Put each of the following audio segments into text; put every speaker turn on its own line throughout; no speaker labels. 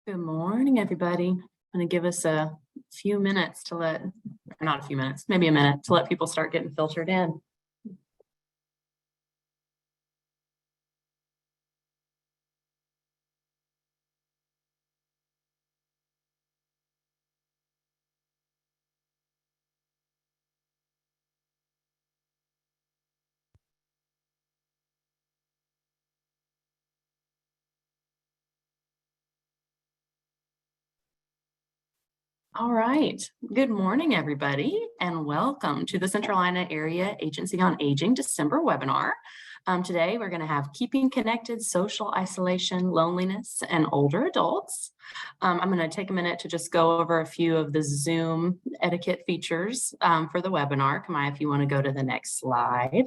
Good morning, everybody. I'm going to give us a few minutes to or not a few minutes, maybe a minute to let people start getting filtered in. All right. Good morning, everybody, and welcome to the Central Carolina Area Agency on Aging December webinar. Today, we're going to have Keeping Connected, Social Isolation, Loneliness, and Older Adults. I'm going to take a minute to just go over a few of the Zoom etiquette features for the webinar. Kamaya, if you want to go to the next slide.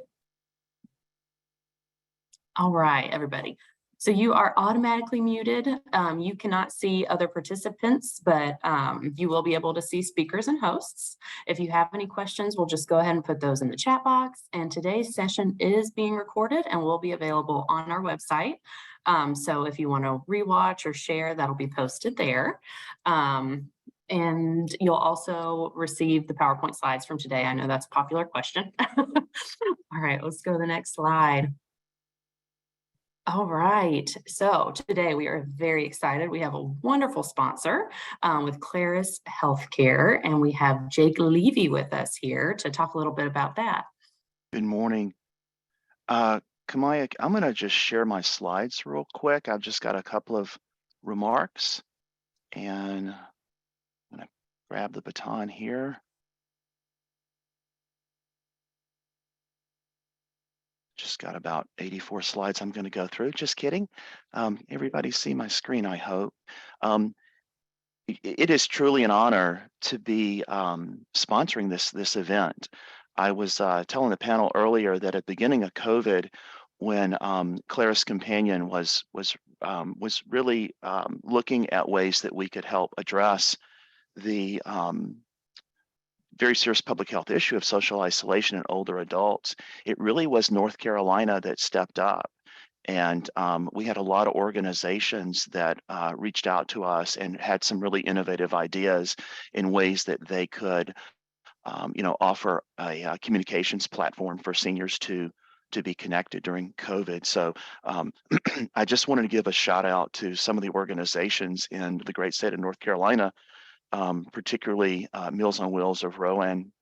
All right, everybody. So you are automatically muted. You cannot see other participants, but you will be able to see speakers and hosts. If you have any questions, we'll just go ahead and put those in the chat box. And today's session is being recorded and will be available on our website. So if you want to rewatch or share, that'll be posted there. And you'll also receive the PowerPoint slides from today. I know that's a popular question. All right, let's go to the next slide. All right, so today we are very excited. We have a wonderful sponsor with Claris Healthcare, and we have Jake Levy with us here to talk a little bit about that.
Good morning. Kamaya, I'm going to just share my slides real quick. I've just got a couple of remarks, and I'm going to grab the baton here. Just got about 84 slides I'm going to go through. Just kidding. Everybody see my screen, I hope. It is truly an honor to be sponsoring this event. I was telling the panel earlier that at the beginning of COVID, when Claris Companion was really looking at ways that we could help address the very serious public health issue of social isolation in older adults, it really was North Carolina that stepped up. And we had a lot of organizations that reached out to us and had some really innovative ideas in ways that they could, offer a communications platform for seniors to be connected during COVID. So I just wanted to give a shout out to some of the organizations in the great state of North Carolina, particularly Meals on Wheels of Rowan,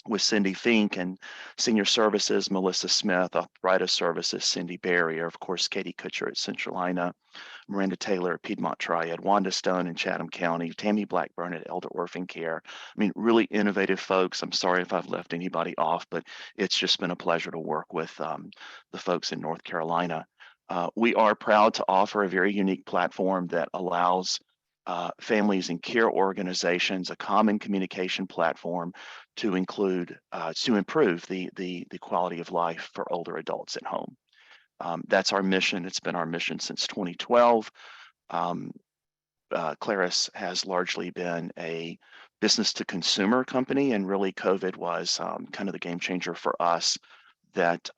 with Cindy Fink, and Senior Services, Melissa Smith, Arthritis Services, Cindy Barrier, of course, Katie Kutcher at Centralina, Miranda Taylor at Piedmont Triad, Wanda Stone in Chatham County, Tammy Blackburn at Elder Orphan Care. I mean, really innovative folks. I'm sorry if I've left anybody off, but it's just been a pleasure to work with the folks in North Carolina. We are proud to offer a very unique platform that allows families and care organizations a common communication platform to improve the quality of life for older adults at home. That's our mission. It's been our mission since 2012. Claris has largely been a business to consumer company, and really COVID was kind of the game changer for us, that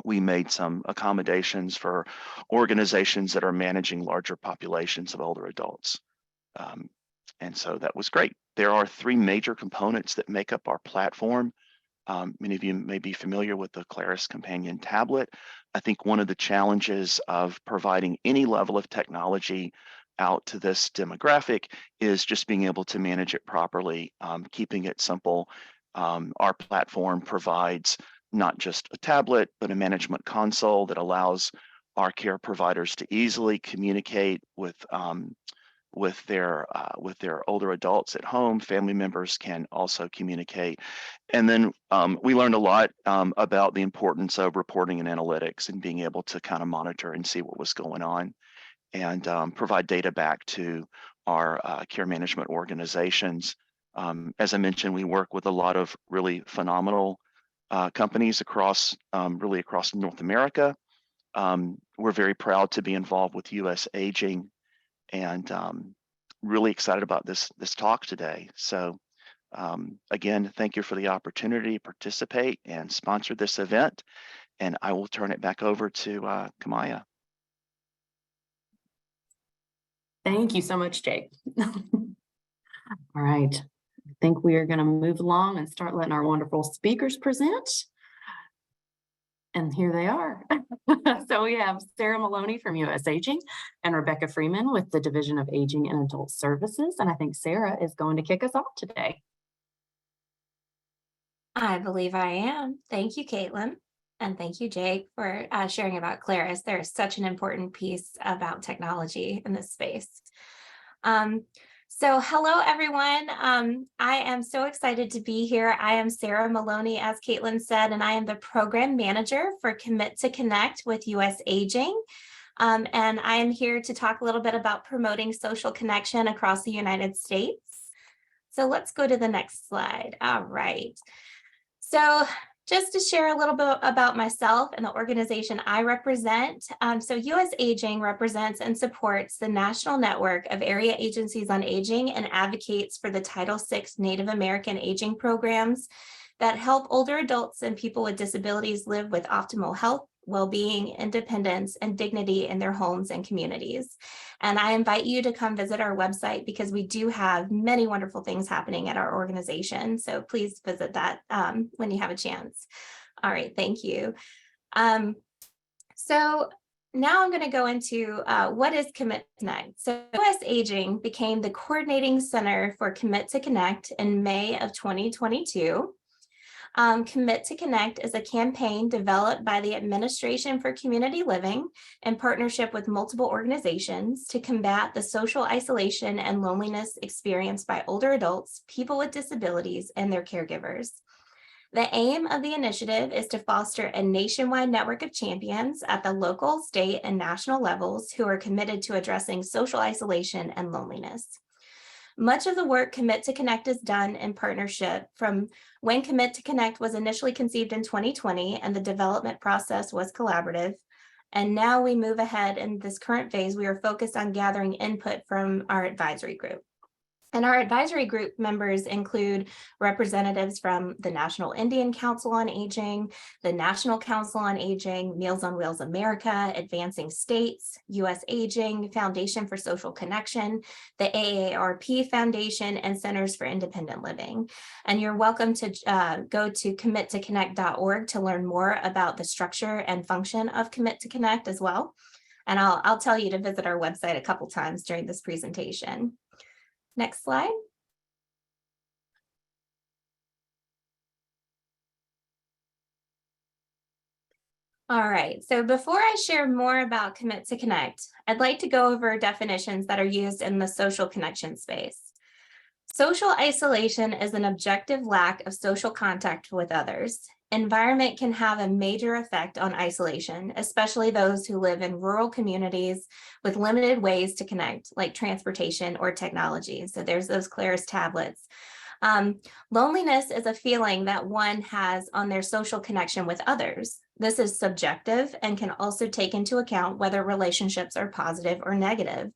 we made some accommodations for organizations that are managing larger populations of older adults. And so that was great. There are three major components that make up our platform. Many of you may be familiar with the Claris Companion tablet. I think one of the challenges of providing any level of technology out to this demographic is just being able to manage it properly, keeping it simple. Our platform provides not just a tablet, but a management console that allows our care providers to easily communicate with their older adults at home. Family members can also communicate. And then we learned a lot about the importance of reporting and analytics and being able to kind of monitor and see what was going on, and provide data back to our care management organizations. As I mentioned, we work with a lot of really phenomenal companies across North America. We're very proud to be involved with US Aging, and really excited about this talk today. So again, thank you for the opportunity to participate and sponsor this event, and I will turn it back over to Kamaya.
Thank you so much, Jake. All right. I think we are going to move along and start letting our wonderful speakers present. And here they are. So we have Sara Maloney from US Aging and Rebecca Freeman with the Division of Aging and Adult Services. And I think Sara is going to kick us off today.
I believe I am. Thank you, Caitlin. And thank you, Jake, for sharing about Claris. There is such an important piece about technology in this space. So hello, everyone. I am so excited to be here. I am Sara Maloney, as Caitlin said, and I am the program manager for Commit to Connect with US Aging. And I am here to talk a little bit about promoting social connection across the United States. So let's go to the next slide. All right. So just to share a little bit about myself and the organization I represent. So US Aging represents and supports the national network of area agencies on aging and advocates for the Title VI Native American aging programs that help older adults and people with disabilities live with optimal health, well-being, independence, and dignity in their homes and communities. And I invite you to come visit our website because we do have many wonderful things happening at our organization. So please visit that when you have a chance. All right, thank you. So now I'm going to go into what is Commit to Connect. So US Aging became the coordinating center for Commit to Connect in May of 2022. Commit to Connect is a campaign developed by the Administration for Community Living in partnership with multiple organizations to combat the social isolation and loneliness experienced by older adults, people with disabilities, and their caregivers. The aim of the initiative is to foster a nationwide network of champions at the local, state, and national levels who are committed to addressing social isolation and loneliness. Much of the work Commit to Connect is done in partnership from when Commit to Connect was initially conceived in 2020 and the development process was collaborative. And now we move ahead in this current phase, we are focused on gathering input from our advisory group. And our advisory group members include representatives from the National Indian Council on Aging, the National Council on Aging, Meals on Wheels America, Advancing States, US Aging, Foundation for Social Connection, the AARP Foundation, and Centers for Independent Living. And you're welcome to go to committoconnect.org to learn more about the structure and function of Commit to Connect as well. And I'll tell you to visit our website a couple times during this presentation. Next slide. All right, so before I share more about Commit to Connect, I'd like to go over definitions that are used in the social connection space. Social isolation is an objective lack of social contact with others. Environment can have a major effect on isolation, especially those who live in rural communities with limited ways to connect, like transportation or technology. So there's those Claris tablets. Loneliness is a feeling that one has on their social connection with others. This is subjective and can also take into account whether relationships are positive or negative.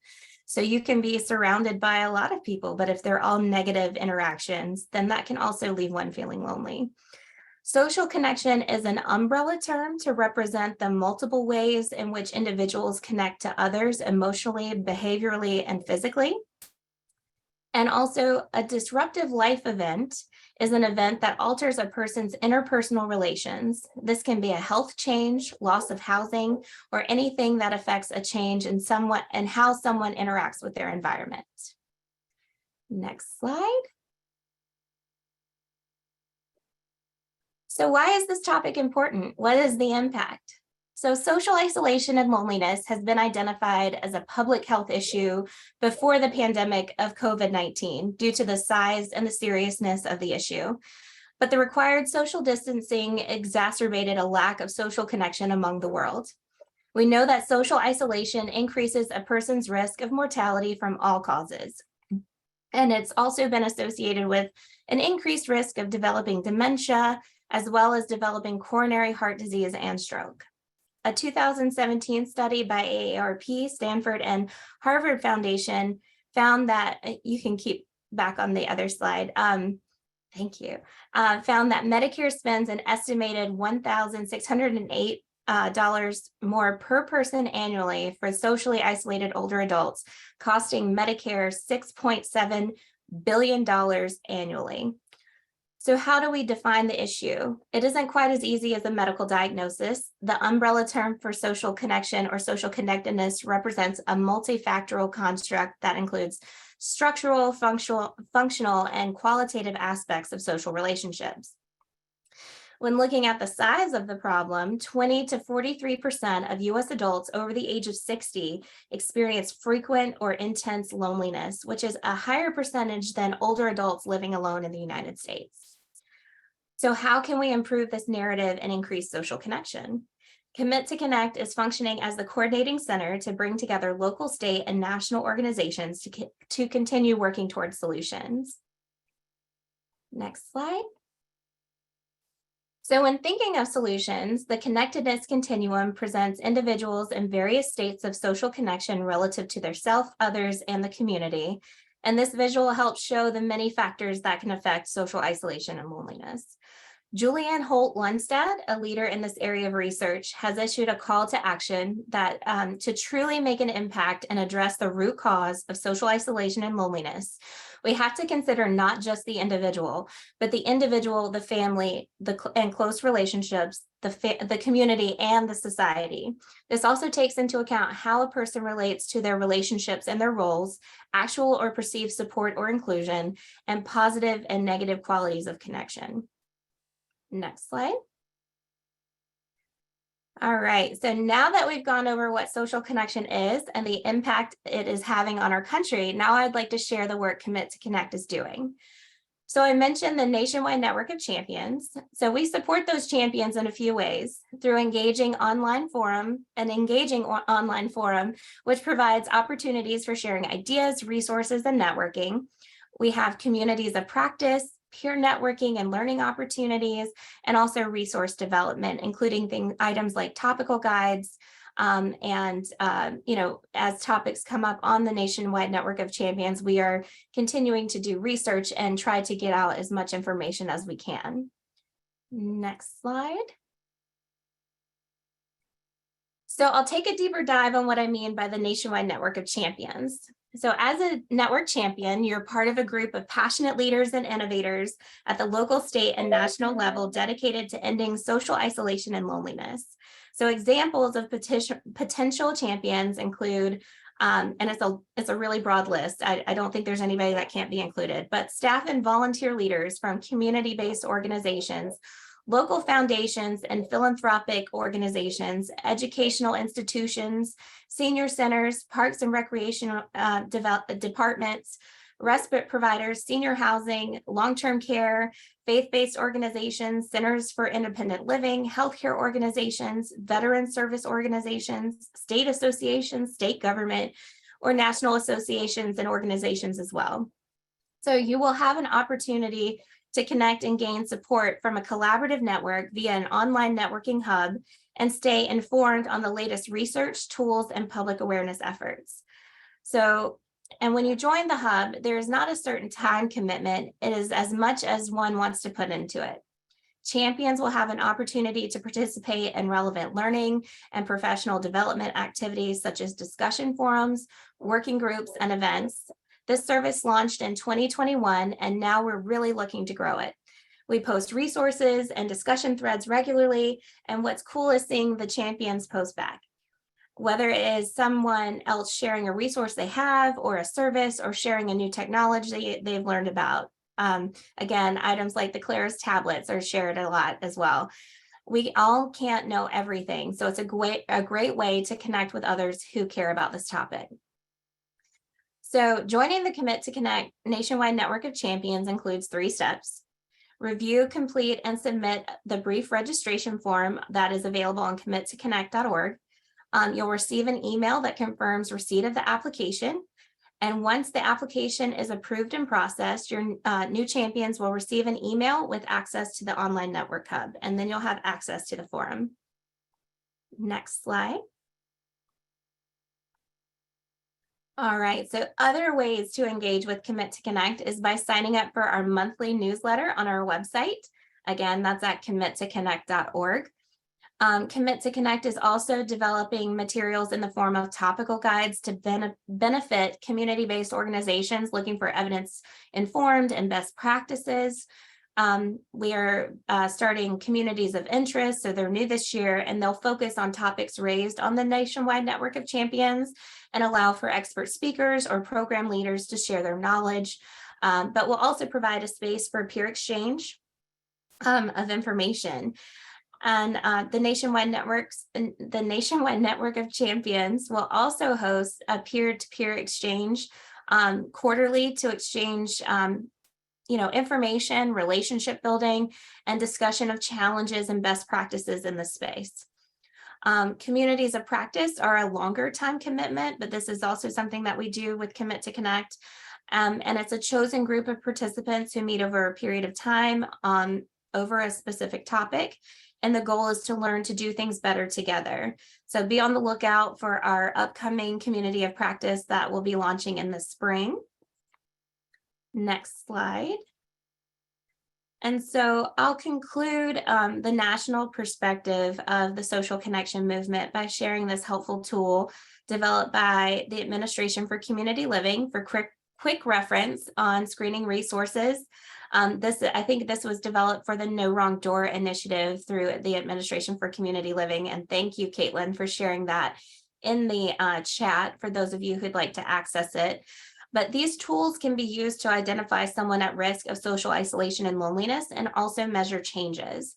So you can be surrounded by a lot of people, but if they're all negative interactions, then that can also leave one feeling lonely. Social connection is an umbrella term to represent the multiple ways in which individuals connect to others emotionally, behaviorally, and physically. And also, a disruptive life event is an event that alters a person's interpersonal relations. This can be a health change, loss of housing, or anything that affects a change in how someone interacts with their environment. Next slide. So why is this topic important? What is the impact? So social isolation and loneliness has been identified as a public health issue before the pandemic of COVID-19 due to the size and the seriousness of the issue. But the required social distancing exacerbated a lack of social connection among the world. We know that social isolation increases a person's risk of mortality from all causes. And it's also been associated with an increased risk of developing dementia, as well as developing coronary heart disease and stroke. A 2017 study by AARP, Stanford, and Harvard Foundation found that, you can keep back on the other slide, thank you, found that Medicare spends an estimated $1,608 dollars more per person annually for socially isolated older adults, costing Medicare $6.7 billion annually. So how do we define the issue? It isn't quite as easy as a medical diagnosis. The umbrella term for social connection or social connectedness represents a multifactorial construct that includes structural, functional, and qualitative aspects of social relationships. When looking at the size of the problem, 20 to 43% of US adults over the age of 60 experience frequent or intense loneliness, which is a higher percentage than older adults living alone in the United States. So how can we improve this narrative and increase social connection? Commit to Connect is functioning as the coordinating center to bring together local, state, and national organizations to continue working towards solutions. Next slide. So when thinking of solutions, the connectedness continuum presents individuals in various states of social connection relative to their self, others, and the community. And this visual helps show the many factors that can affect social isolation and loneliness. Julianne Holt-Lundstad, a leader in this area of research, has issued a call to action that to truly make an impact and address the root cause of social isolation and loneliness, we have to consider not just the individual, but the individual, the family, and close relationships, the community, and the society. This also takes into account how a person relates to their relationships and their roles, actual or perceived support or inclusion, and positive and negative qualities of connection. Next slide. All right, so now that we've gone over what social connection is and the impact it is having on our country, now I'd like to share the work Commit to Connect is doing. So I mentioned the nationwide network of champions. So we support those champions in a few ways through engaging online forum, which provides opportunities for sharing ideas, resources, and networking. We have communities of practice, peer networking and learning opportunities, and also resource development, including items like topical guides, as topics come up on the nationwide network of champions, we are continuing to do research and try to get out as much information as we can. Next slide. So I'll take a deeper dive on what I mean by the nationwide network of champions. So as a network champion, you're part of a group of passionate leaders and innovators at the local, state, and national level dedicated to ending social isolation and loneliness. So examples of potential champions include, and it's a really broad list. I don't think there's anybody that can't be included, but staff and volunteer leaders from community-based organizations, local foundations and philanthropic organizations, educational institutions, senior centers, parks and recreational departments, respite providers, senior housing, long-term care, faith-based organizations, centers for independent living, healthcare organizations, veteran service organizations, state associations, state government, or national associations and organizations as well. So you will have an opportunity to connect and gain support from a collaborative network via an online networking hub and stay informed on the latest research, tools, and public awareness efforts. So, and when you join the hub, there is not a certain time commitment. It is as much as one wants to put into it. Champions will have an opportunity to participate in relevant learning and professional development activities such as discussion forums, working groups, and events. This service launched in 2021, and now we're really looking to grow it. We post resources and discussion threads regularly, and what's cool is seeing the champions post back. Whether it is someone else sharing a resource they have, or a service, or sharing a new technology they've learned about. Again, items like the Claris tablets are shared a lot as well. We all can't know everything, so it's a great way to connect with others who care about this topic. So joining the Commit to Connect nationwide network of champions includes 3 steps. Review, complete, and submit the brief registration form that is available on committoconnect.org. You'll receive an email that confirms receipt of the application. And once the application is approved and processed, your new champions will receive an email with access to the online network hub, and then you'll have access to the forum. Next slide. All right, so other ways to engage with Commit to Connect is by signing up for our monthly newsletter on our website. Again, that's at committoconnect.org. Commit to Connect is also developing materials in the form of topical guides to benefit community-based organizations looking for evidence-informed and best practices. We are starting communities of interest, so they're new this year, and they'll focus on topics raised on the nationwide network of champions and allow for expert speakers or program leaders to share their knowledge, but will also provide a space for peer exchange of information. And the nationwide network of champions will also host a peer-to-peer exchange quarterly to exchange information, relationship building, and discussion of challenges and best practices in the space. Communities of practice are a longer time commitment, but this is also something that we do with Commit to Connect. And it's a chosen group of participants who meet over a period of time over a specific topic. And the goal is to learn to do things better together. So be on the lookout for our upcoming community of practice that will be launching in the spring. Next slide. And so I'll conclude the national perspective of the social connection movement by sharing this helpful tool developed by the Administration for Community Living for quick reference on screening resources. I think this was developed for the No Wrong Door initiative through the Administration for Community Living. And thank you, Caitlin, for sharing that in the chat for those of you who'd like to access it. But these tools can be used to identify someone at risk of social isolation and loneliness and also measure changes.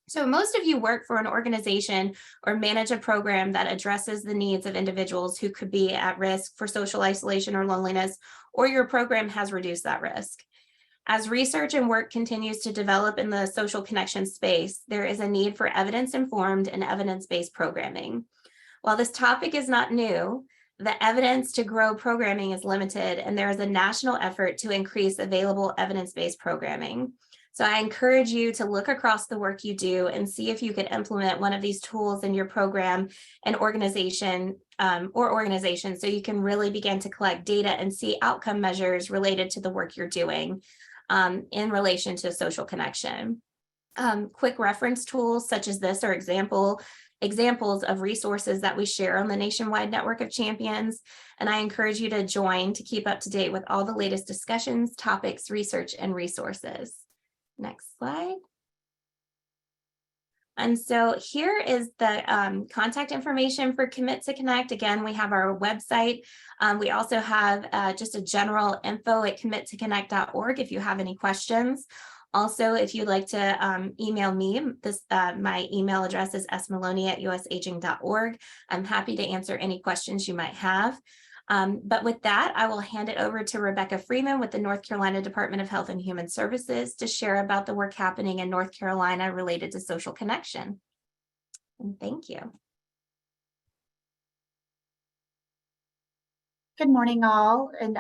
So most of you work for an organization or manage a program that addresses the needs of individuals who could be at risk for social isolation or loneliness, or your program has reduced that risk. As research and work continues to develop in the social connection space, there is a need for evidence-informed and evidence-based programming. While this topic is not new, the evidence to grow programming is limited, and there is a national effort to increase available evidence-based programming. So I encourage you to look across the work you do and see if you could implement one of these tools in your program and organization or organizations, so you can really begin to collect data and see outcome measures related to the work you're doing in relation to social connection. Quick reference tools such as this are examples of resources that we share on the nationwide network of champions. And I encourage you to join to keep up to date with all the latest discussions, topics, research, and resources. Next slide. And so here is the contact information for Commit to Connect. Again, we have our website. We also have just a general info at committoconnect.org if you have any questions. Also, if you'd like to email me, my email address is smaloney@usaging.org. I'm happy to answer any questions you might have. But with that, I will hand it over to Rebecca Freeman with the North Carolina Department of Health and Human Services to share about the work happening in North Carolina related to social connection. And thank you.
Good morning, all. And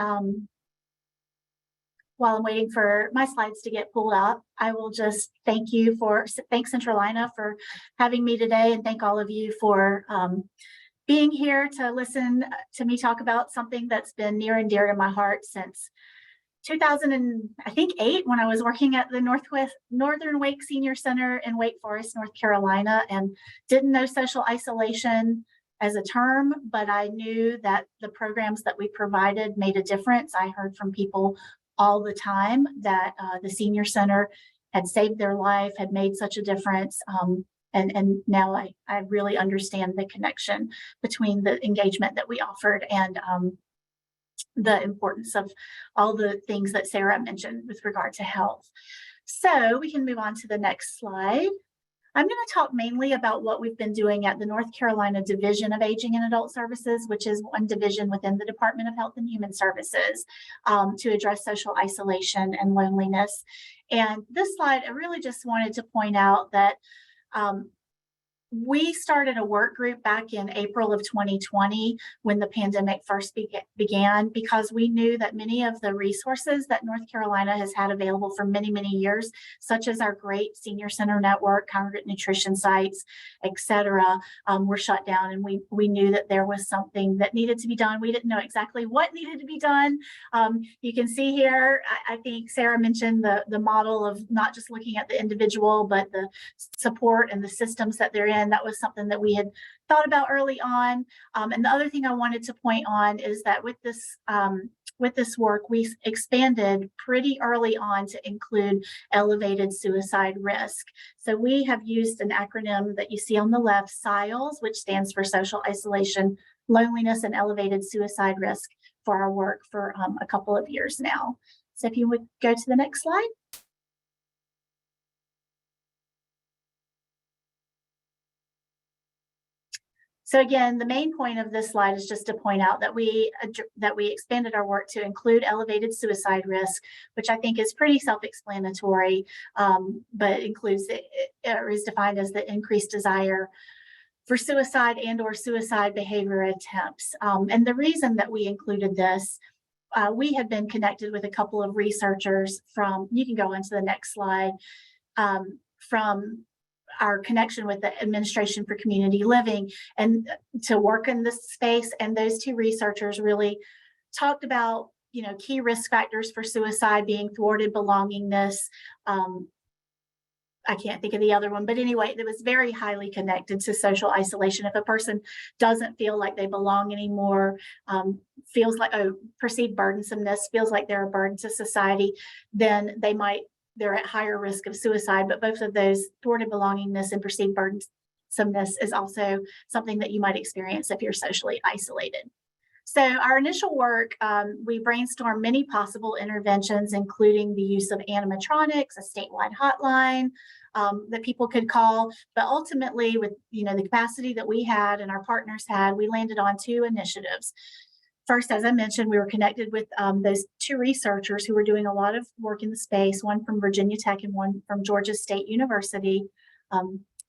while I'm waiting for my slides to get pulled up, I will just thank Centralina for having me today, and thank all of you for being here to listen to me talk about something that's been near and dear to my heart since 2008, when I was working at the Northern Wake Senior Center in Wake Forest, North Carolina, and didn't know social isolation as a term, but I knew that the programs that we provided made a difference. I heard from people all the time that the Senior Center had saved their life, had made such a difference. And now I really understand the connection between the engagement that we offered and the importance of all the things that Sarah mentioned with regard to health. So we can move on to the next slide. I'm going to talk mainly about what we've been doing at the North Carolina Division of Aging and Adult Services, which is one division within the Department of Health and Human Services, to address social isolation and loneliness. And this slide, I really just wanted to point out that we started a work group back in April of 2020 when the pandemic first began, because we knew that many of the resources that North Carolina has had available for many, many years, such as our great senior center network, congregate nutrition sites, etc., were shut down. And we knew that there was something that needed to be done. We didn't know exactly what needed to be done. You can see here, I think Sarah mentioned the model of not just looking at the individual, but the support and the systems that they're in. again, that was something that we had thought about early on. And the other thing I wanted to point on is that with this work, we expanded pretty early on to include elevated suicide risk. So we have used an acronym that you see on the left, SILES, which stands for social isolation, loneliness, and elevated suicide risk for our work for a couple of years now. So if you would go to the next slide. So again, the main point of this slide is just to point out that we expanded our work to include elevated suicide risk, which I think is pretty self-explanatory, but includes or is defined as the increased desire for suicide and or suicide behavior attempts. And the reason that we included this, we had been connected with a couple of researchers from, you can go into the next slide, from our connection with the Administration for Community Living and to work in this space. And those two researchers really talked about, key risk factors for suicide being thwarted belongingness. I can't think of the other one, but anyway, it was very highly connected to social isolation. If a person doesn't feel like they belong anymore, feels like perceived burdensomeness, feels like they're a burden to society, then they're at higher risk of suicide. But both of those, thwarted belongingness and perceived burdensomeness, is also something that you might experience if you're socially isolated. So our initial work, we brainstormed many possible interventions, including the use of animatronics, a statewide hotline that people could call. But ultimately, with the capacity that we had and our partners had, we landed on two initiatives. First, as I mentioned, we were connected with those two researchers who were doing a lot of work in the space, one from Virginia Tech and one from Georgia State University.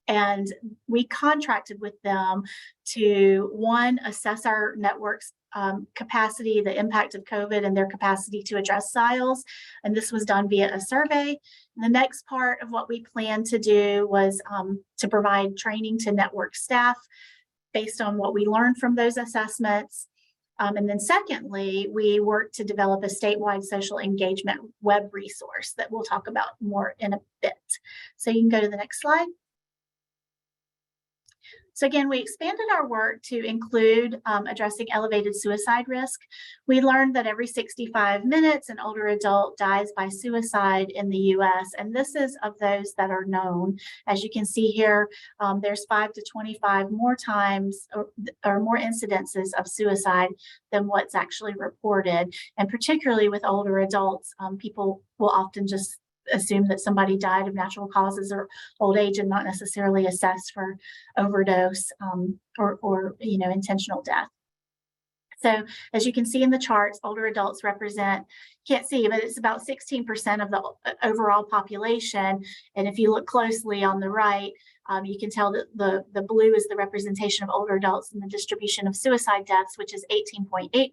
And we contracted with them to, one, assess our network's capacity, the impact of COVID and their capacity to address SILES. And this was done via a survey. And the next part of what we planned to do was to provide training to network staff based on what we learned from those assessments. And then secondly, we worked to develop a statewide social engagement web resource that we'll talk about more in a bit. So you can go to the next slide. So again, we expanded our work to include addressing elevated suicide risk. We learned that every 65 minutes, an older adult dies by suicide in the US, and this is of those that are known. As you can see here, there's 5 to 25 more times or more incidences of suicide than what's actually reported. And particularly with older adults, people will often just assume that somebody died of natural causes or old age and not necessarily assess for overdose or intentional death. So as you can see in the charts, older adults represent, can't see, but it's about 16% of the overall population. And if you look closely on the right, you can tell that the blue is the representation of older adults in the distribution of suicide deaths, which is 18.8%.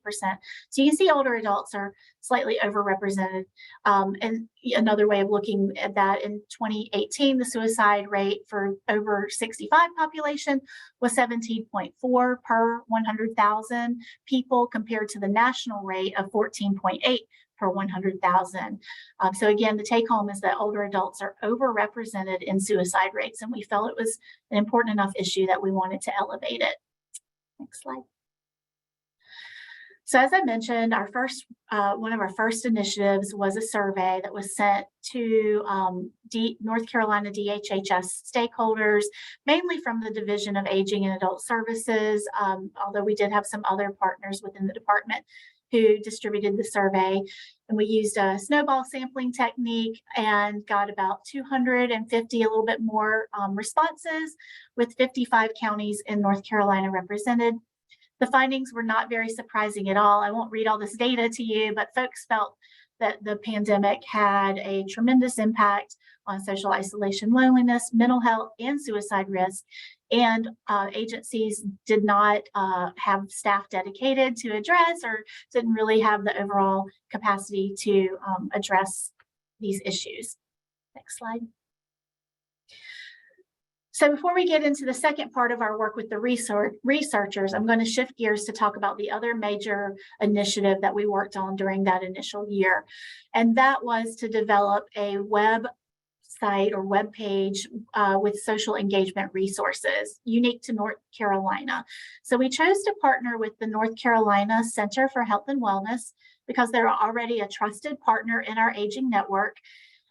So you can see older adults are slightly overrepresented. And another way of looking at that, in 2018, the suicide rate for over 65 population was 17.4 per 100,000 people, compared to the national rate of 14.8 per 100,000. So again, the take home is that older adults are overrepresented in suicide rates, and we felt it was an important enough issue that we wanted to elevate it. Next slide. So as I mentioned, our first, one of our first initiatives was a survey that was sent to North Carolina DHHS stakeholders, mainly from the Division of Aging and Adult Services, although we did have some other partners within the department who distributed the survey. And we used a snowball sampling technique and got about 250, a little bit more responses, with 55 counties in North Carolina represented. The findings were not very surprising at all. I won't read all this data to you, but folks felt that the pandemic had a tremendous impact on social isolation, loneliness, mental health, and suicide risk. And agencies did not have staff dedicated to address, or didn't really have the overall capacity to address these issues. Next slide. So before we get into the second part of our work with the researchers, I'm going to shift gears to talk about the other major initiative that we worked on during that initial year. And that was to develop a web website or web page with social engagement resources unique to North Carolina. So we chose to partner with the North Carolina Center for Health and Wellness because they're already a trusted partner in our aging network.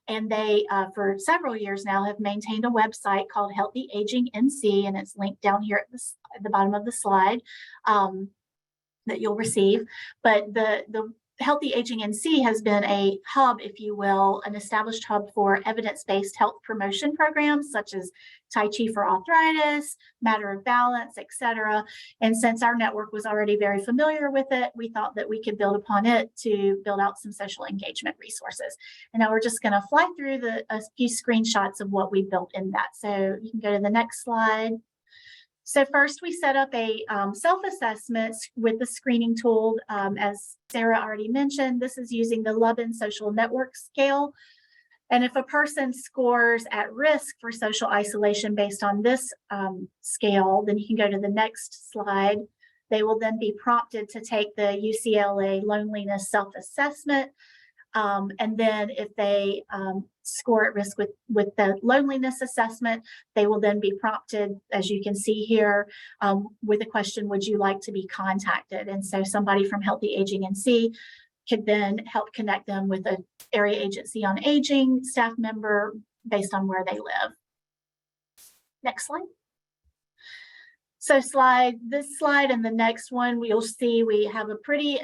And they, for several years now, have maintained a website called Healthy Aging NC, and it's linked down here at the bottom of the slide that you'll receive. But the Healthy Aging NC has been a hub, if you will, an established hub for evidence-based health promotion programs such as Tai Chi for arthritis, Matter of Balance, etc. And since our network was already very familiar with it, we thought that we could build upon it to build out some social engagement resources. And now we're just going to fly through a few screenshots of what we built in that. So you can go to the next slide. So first, we set up a self-assessment with the screening tool. As Sara already mentioned, this is using the Lubin Social Network Scale. And if a person scores at risk for social isolation based on this scale, then you can go to the next slide. They will then be prompted to take the UCLA Loneliness Self-Assessment. And then if they score at risk with the loneliness assessment, they will then be prompted, as you can see here, with a question, would you like to be contacted? And so somebody from Healthy Aging NC could then help connect them with an area agency on aging staff member based on where they live. Next slide. So this slide and the next one, we'll see we have a pretty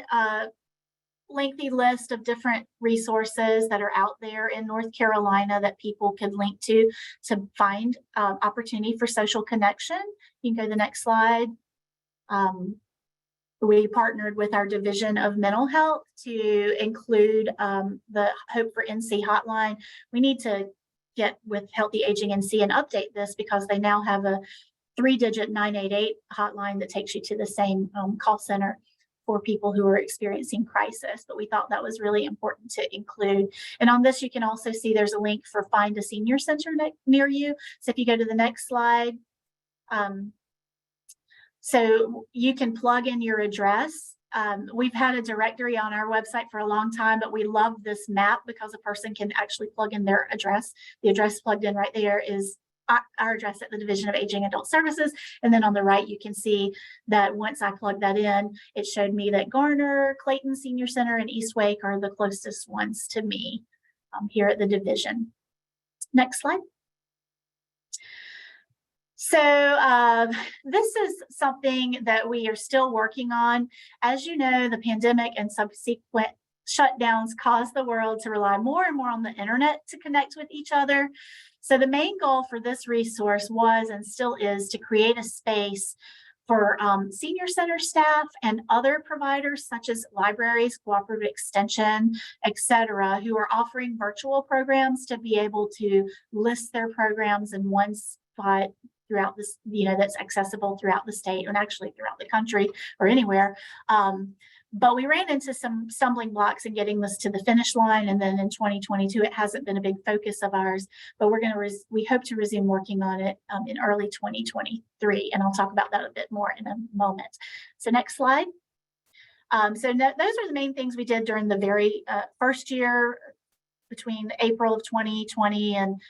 lengthy list of different resources that are out there in North Carolina that people could link to find opportunity for social connection. You can go to the next slide. We partnered with our Division of Mental Health to include the Hope for NC hotline. We need to get with Healthy Aging NC and update this because they now have a 3-digit 988 hotline that takes you to the same call center for people who are experiencing crisis, but we thought that was really important to include. And on this, you can also see there's a link for Find a Senior Center near you. So if you go to the next slide, so you can plug in your address. We've had a directory on our website for a long time, but we love this map because a person can actually plug in their address. The address plugged in right there is our address at the Division of Aging Adult Services. And then on the right, you can see that once I plugged that in, it showed me that Garner, Clayton Senior Center, and East Wake are the closest ones to me here at the division. Next slide. So this is something that we are still working on. As you know, the pandemic and subsequent shutdowns caused the world to rely more and more on the internet to connect with each other. So the main goal for this resource was and still is to create a space for senior center staff and other providers such as libraries, cooperative extension, etc., who are offering virtual programs to be able to list their programs in one spot throughout this, that's accessible throughout the state and actually throughout the country or anywhere. But we ran into some stumbling blocks in getting this to the finish line. And then in 2022, it hasn't been a big focus of ours, but we hope to resume working on it in early 2023. And I'll talk about that a bit more in a moment. So next slide. Those are the main things we did during the very first year between April of 2020 and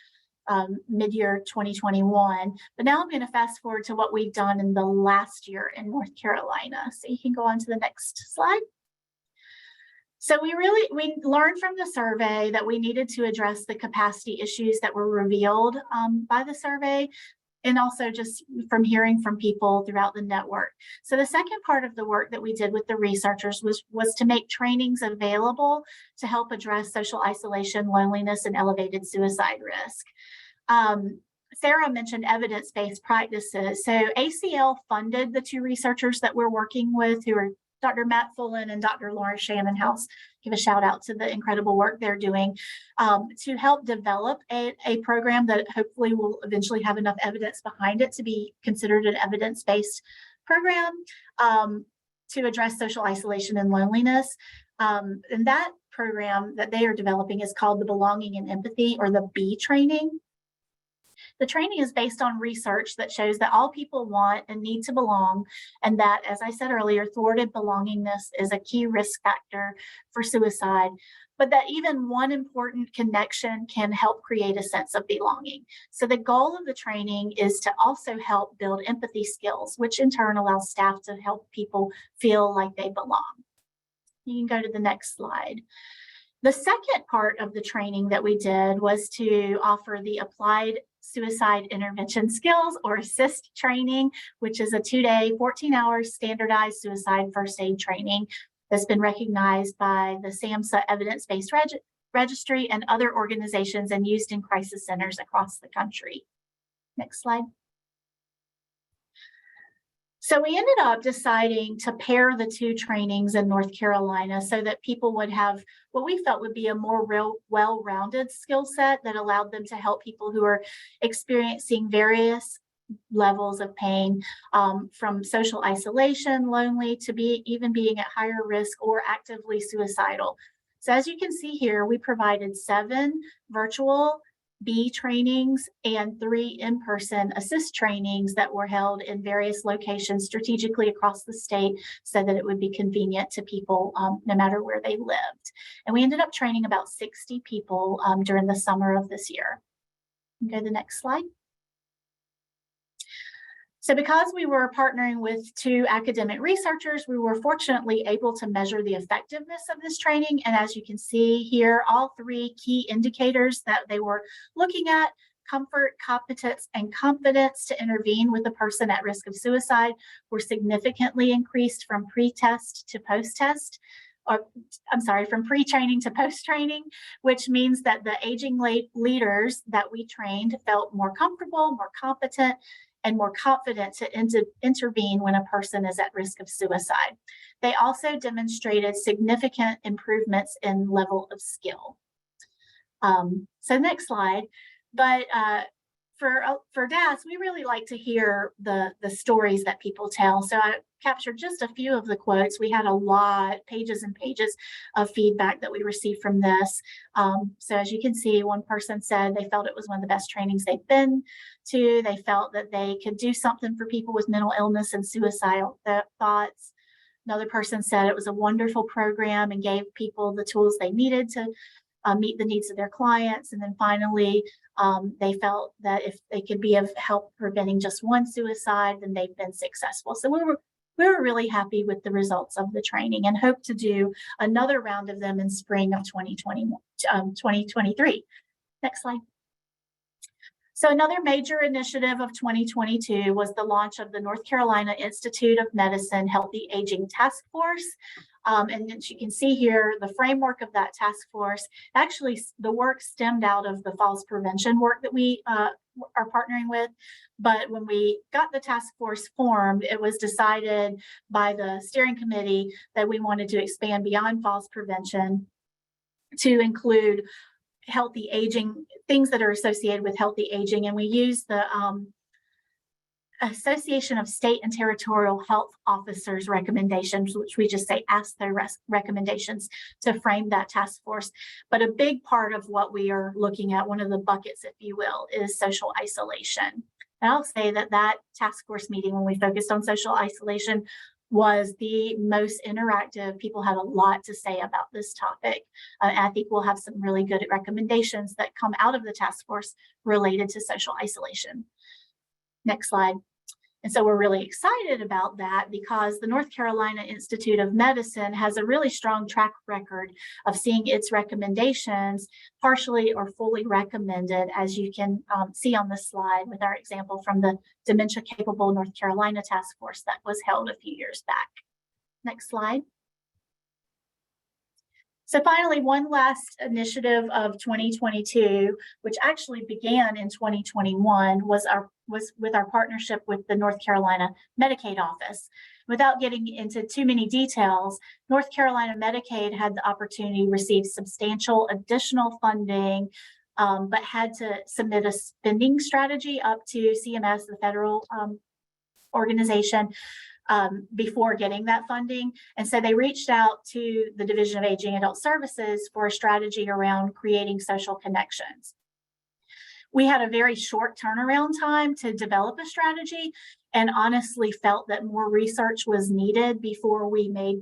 mid-year 2021. But now I'm going to fast forward to what we've done in the last year in North Carolina. So you can go on to the next slide. So we learned from the survey that we needed to address the capacity issues that were revealed by the survey, and also just from hearing from people throughout the network. So the second part of the work that we did with the researchers was to make trainings available to help address social isolation, loneliness, and elevated suicide risk. Sara mentioned evidence-based practices. So ACL funded the two researchers that we're working with, who are Dr. Matt Fullen and Dr. Lauren Shannonhouse. Give a shout out to the incredible work they're doing to help develop a program that hopefully will eventually have enough evidence behind it to be considered an evidence-based program to address social isolation and loneliness. And that program that they are developing is called the Belonging and Empathy, or the B training. The training is based on research that shows that all people want and need to belong, and that, as I said earlier, thwarted belongingness is a key risk factor for suicide, but that even one important connection can help create a sense of belonging. So the goal of the training is to also help build empathy skills, which in turn allows staff to help people feel like they belong. You can go to the next slide. The second part of the training that we did was to offer the Applied Suicide Intervention Skills, or ASSIST training, which is a 2-day, 14-hour standardized suicide first aid training that's been recognized by the SAMHSA Evidence-Based Registry and other organizations and used in crisis centers across the country. Next slide. So we ended up deciding to pair the two trainings in North Carolina so that people would have what we felt would be a more well-rounded skill set that allowed them to help people who are experiencing various levels of pain, from social isolation, lonely, to even being at higher risk or actively suicidal. So as you can see here, we provided 7 virtual B trainings and 3 in-person ASSIST trainings that were held in various locations strategically across the state so that it would be convenient to people no matter where they lived. And we ended up training about 60 people during the summer of this year. Go to the next slide. So because we were partnering with 2 academic researchers, we were fortunately able to measure the effectiveness of this training. And as you can see here, all 3 key indicators that they were looking at, comfort, competence, and confidence to intervene with a person at risk of suicide, were significantly increased from pre-test to post-test. From pre-training to post-training, which means that the aging leaders that we trained felt more comfortable, more competent, and more confident to intervene when a person is at risk of suicide. They also demonstrated significant improvements in level of skill. So next slide. But for DAS, we really like to hear the stories that people tell. So I captured just a few of the quotes. We had a lot, pages and pages of feedback that we received from this. So as you can see, one person said they felt it was one of the best trainings they've been to. They felt that they could do something for people with mental illness and suicidal thoughts. Another person said it was a wonderful program and gave people the tools they needed to meet the needs of their clients. And then finally, they felt that if they could be of help preventing just one suicide, then they've been successful. So we were really happy with the results of the training and hope to do another round of them in spring of 2023. Next slide. So another major initiative of 2022 was the launch of the North Carolina Institute of Medicine Healthy Aging Task Force. And as you can see here, the framework of that task force, actually the work stemmed out of the falls prevention work that we are partnering with. But when we got the task force formed, it was decided by the steering committee that we wanted to expand beyond falls prevention to include healthy aging, things that are associated with healthy aging. And we use the Association of State and Territorial Health Officers recommendations, which we just say ask their recommendations to frame that task force. But a big part of what we are looking at, one of the buckets, if you will, is social isolation. And I'll say that that task force meeting, when we focused on social isolation, was the most interactive. People had a lot to say about this topic. I think we'll have some really good recommendations that come out of the task force related to social isolation. Next slide. And so we're really excited about that because the North Carolina Institute of Medicine has a really strong track record of seeing its recommendations partially or fully recommended, as you can see on this slide with our example from the Dementia Capable North Carolina Task Force that was held a few years back. Next slide. So finally, one last initiative of 2022, which actually began in 2021, was with our partnership with the North Carolina Medicaid office. Without getting into too many details, North Carolina Medicaid had the opportunity to receive substantial additional funding, but had to submit a spending strategy up to CMS, the federal organization, before getting that funding. And so they reached out to the Division of Aging Adult Services for a strategy around creating social connections. We had a very short turnaround time to develop a strategy, and honestly felt that more research was needed before we made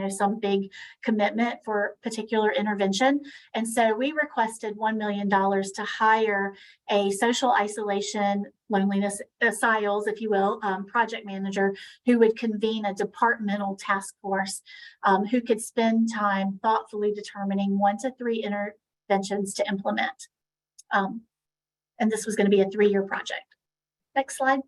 some big commitment for particular intervention. And so we requested $1 million to hire a social isolation, loneliness, SILS, if you will, project manager who would convene a departmental task force who could spend time thoughtfully determining 1 to 3 interventions to implement. And this was going to be a 3-year project. Next slide.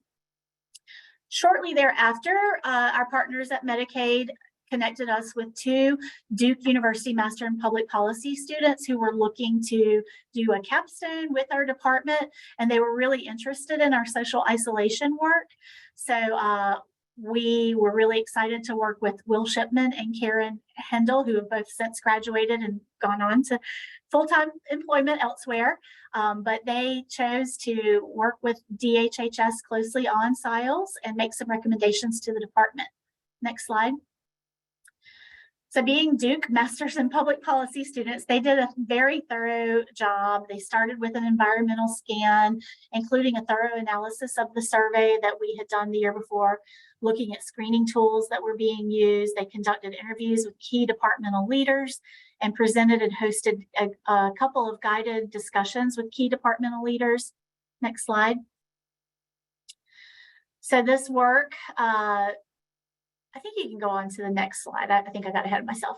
Shortly thereafter, our partners at Medicaid connected us with 2 Duke University Master in Public Policy students who were looking to do a capstone with our department, and they were really interested in our social isolation work. So we were really excited to work with Will Shipman and Karen Hendel, who have both since graduated and gone on to full-time employment elsewhere. But they chose to work with DHHS closely on SILS and make some recommendations to the department. Next slide. So being Duke Masters in Public Policy students, they did a very thorough job. They started with an environmental scan, including a thorough analysis of the survey that we had done the year before, looking at screening tools that were being used. They conducted interviews with key departmental leaders and presented and hosted a couple of guided discussions with key departmental leaders. Next slide. So this work, I think you can go on to the next slide. I think I got ahead of myself.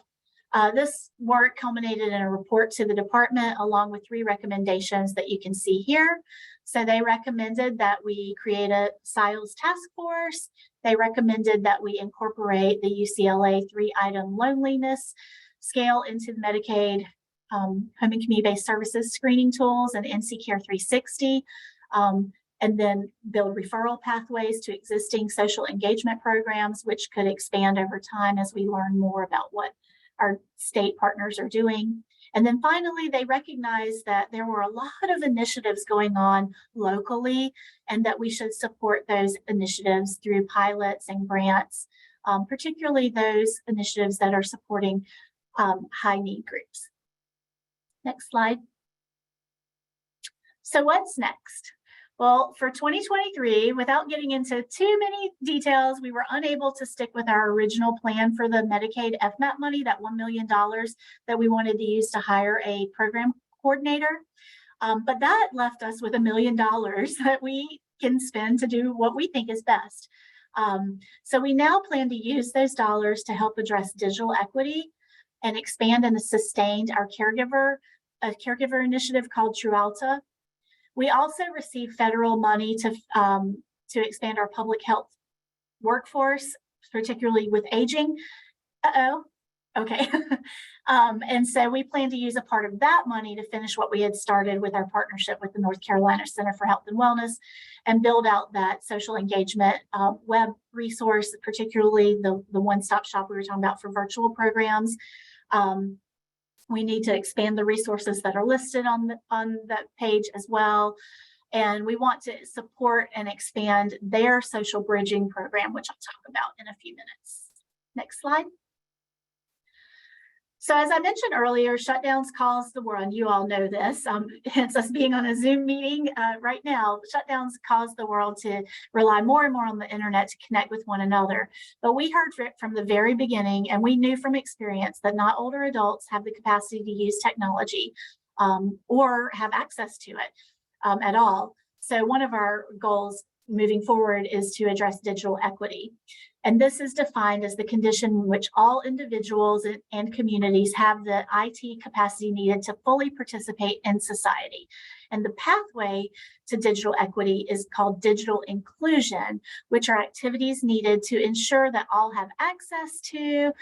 This work culminated in a report to the department along with 3 recommendations that you can see here. So they recommended that we create a SILS task force. They recommended that we incorporate the UCLA 3-item loneliness scale into the Medicaid home and community-based services screening tools and NC Care 360. And then build referral pathways to existing social engagement programs, which could expand over time as we learn more about what our state partners are doing. And then finally, they recognized that there were a lot of initiatives going on locally and that we should support those initiatives through pilots and grants, particularly those initiatives that are supporting high need groups. Next slide. So what's next? Well, for 2023, without getting into too many details, we were unable to stick with our original plan for the Medicaid FMAP money, that $1 million that we wanted to use to hire a program coordinator. But that left us with $1 million that we can spend to do what we think is best. So we now plan to use those dollars to help address digital equity and expand and sustain our a caregiver initiative called True Alta. We also received federal money to expand our public health workforce, particularly with aging. Okay. And so we plan to use a part of that money to finish what we had started with our partnership with the North Carolina Center for Health and Wellness and build out that social engagement web resource, particularly the one-stop shop we were talking about for virtual programs. We need to expand the resources that are listed on that page as well. And we want to support and expand their social bridging program, which I'll talk about in a few minutes. Next slide. So as I mentioned earlier, shutdowns cause the world, and you all know this, hence us being on a Zoom meeting right now, shutdowns cause the world to rely more and more on the internet to connect with one another. But we heard from the very beginning, and we knew from experience that not older adults have the capacity to use technology or have access to it at all. So one of our goals moving forward is to address digital equity. And this is defined as the condition in which all individuals and communities have the IT capacity needed to fully participate in society. And the pathway to digital equity is called digital inclusion, which are activities needed to ensure that all have access to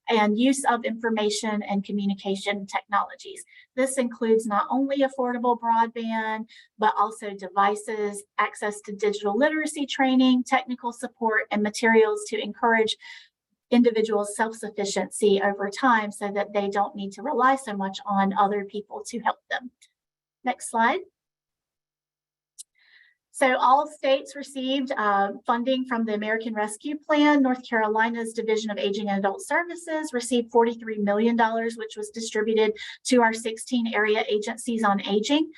and use of information and communication technologies. This includes not only affordable broadband, but also devices, access to digital literacy training, technical support, and materials to encourage individual self-sufficiency over time so that they don't need to rely so much on other people to help them. Next slide. So all states received funding from the American Rescue Plan. North Carolina's Division of Aging and Adult Services received $43 million, which was distributed to our 16 area agencies on aging.